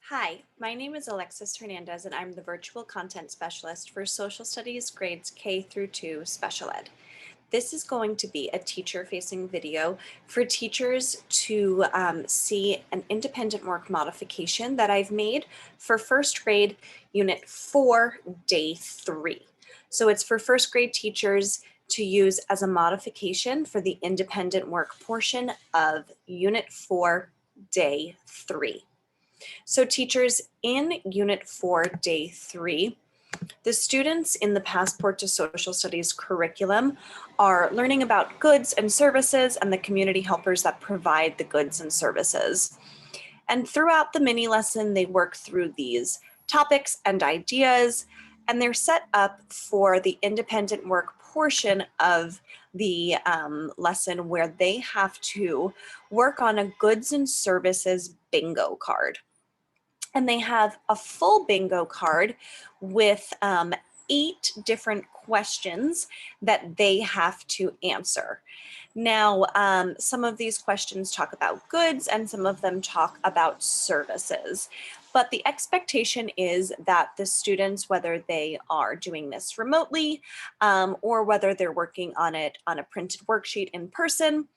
Hi, my name is Alexis Hernandez and I'm the Virtual Content Specialist for Social Studies grades K through 2 Special Ed. This is going to be a teacher-facing video for teachers to see an independent work modification that I've made for first grade Unit 4, Day 3. So it's for first grade teachers to use as a modification for the independent work portion of Unit 4, Day 3. So teachers, in Unit 4, Day 3, the students in the Passport to Social Studies curriculum are learning about goods and services and the community helpers that provide the goods and services. And throughout the mini lesson, they work through these topics and ideas, and they're set up for the independent work portion of the lesson where they have to work on a goods and services bingo card. And they have a full bingo card with 8 different questions that they have to answer. Now, some of these questions talk about goods and some of them talk about services. But the expectation is that the students, whether they are doing this remotely or whether they're working on it on a printed worksheet in person,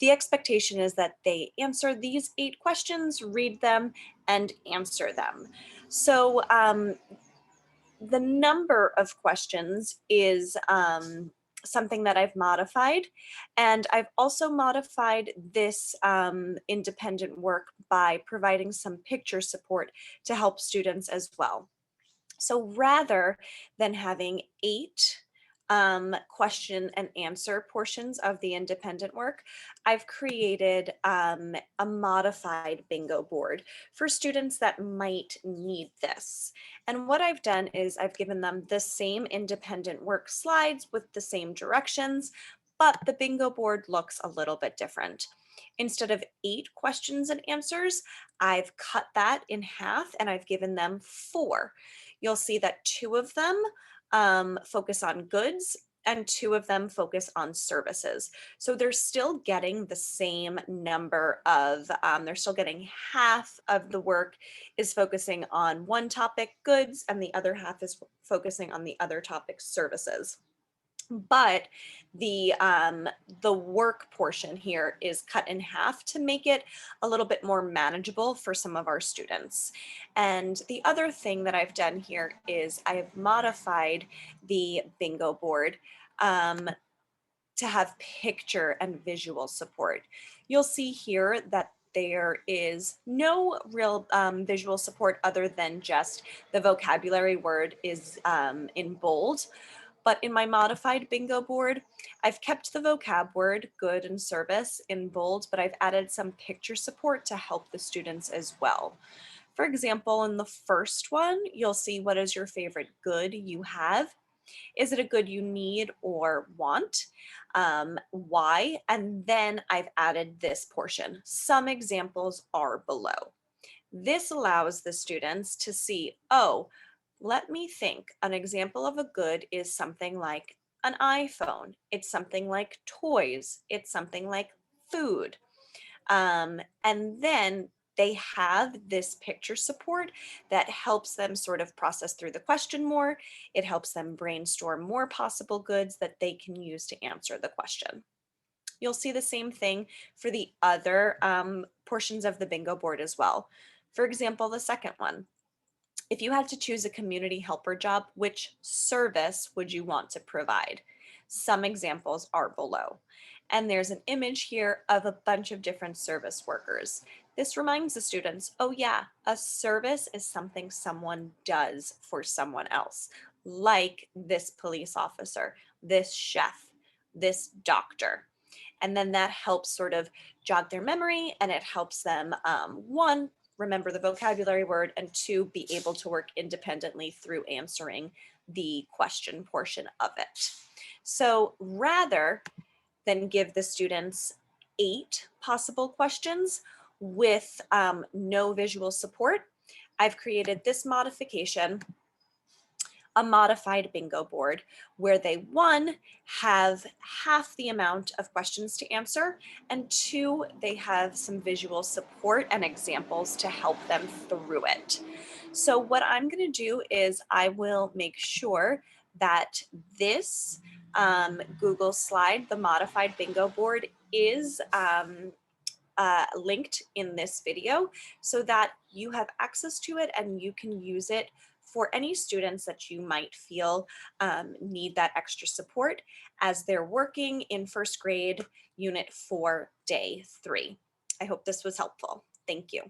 the expectation is that they answer these 8 questions, read them, and answer them. So the number of questions is something that I've modified, and I've also modified this independent work by providing some picture support to help students as well. So rather than having 8 question and answer portions of the independent work, I've created a modified bingo board for students that might need this. And what I've done is I've given them the same independent work slides with the same directions, but the bingo board looks a little bit different. Instead of 8 questions and answers, I've cut that in half and I've given them 4. You'll see that 2 of them focus on goods and 2 of them focus on services. So they're still getting the same number of, they're still getting half of the work is focusing on one topic, goods, and the other half is focusing on the other topic, services. But the work portion here is cut in half to make it a little bit more manageable for some of our students. And the other thing that I've done here is I've modified the bingo board to have picture and visual support. You'll see here that there is no real visual support other than just the vocabulary word is in bold. But in my modified bingo board, I've kept the vocab word, good and service, in bold, but I've added some picture support to help the students as well. For example, in the first one, you'll see what is your favorite good you have. Is it a good you need or want? Why? And then I've added this portion. Some examples are below. This allows the students to see, oh, let me think. An example of a good is something like an iPhone. It's something like toys. It's something like food. And then they have this picture support that helps them sort of process through the question more. It helps them brainstorm more possible goods that they can use to answer the question. You'll see the same thing for the other portions of the bingo board as well. For example, the second one. If you had to choose a community helper job, which service would you want to provide? Some examples are below. And there's an image here of a bunch of different service workers. This reminds the students, oh yeah, a service is something someone does for someone else, like this police officer, this chef, this doctor. And then that helps sort of jog their memory, and it helps them, one, remember the vocabulary word, and 2, be able to work independently through answering the question portion of it. So rather than give the students 8 possible questions with no visual support, I've created this modification a modified bingo board where they, one, have half the amount of questions to answer, and two, they have some visual support and examples to help them through it. So what I'm going to do is I will make sure that this Google slide, the modified bingo board, is linked in this video so that you have access to it and you can use it for any students that you might feel need that extra support as they're working in first grade, Unit 4, Day 3. I hope this was helpful. Thank you.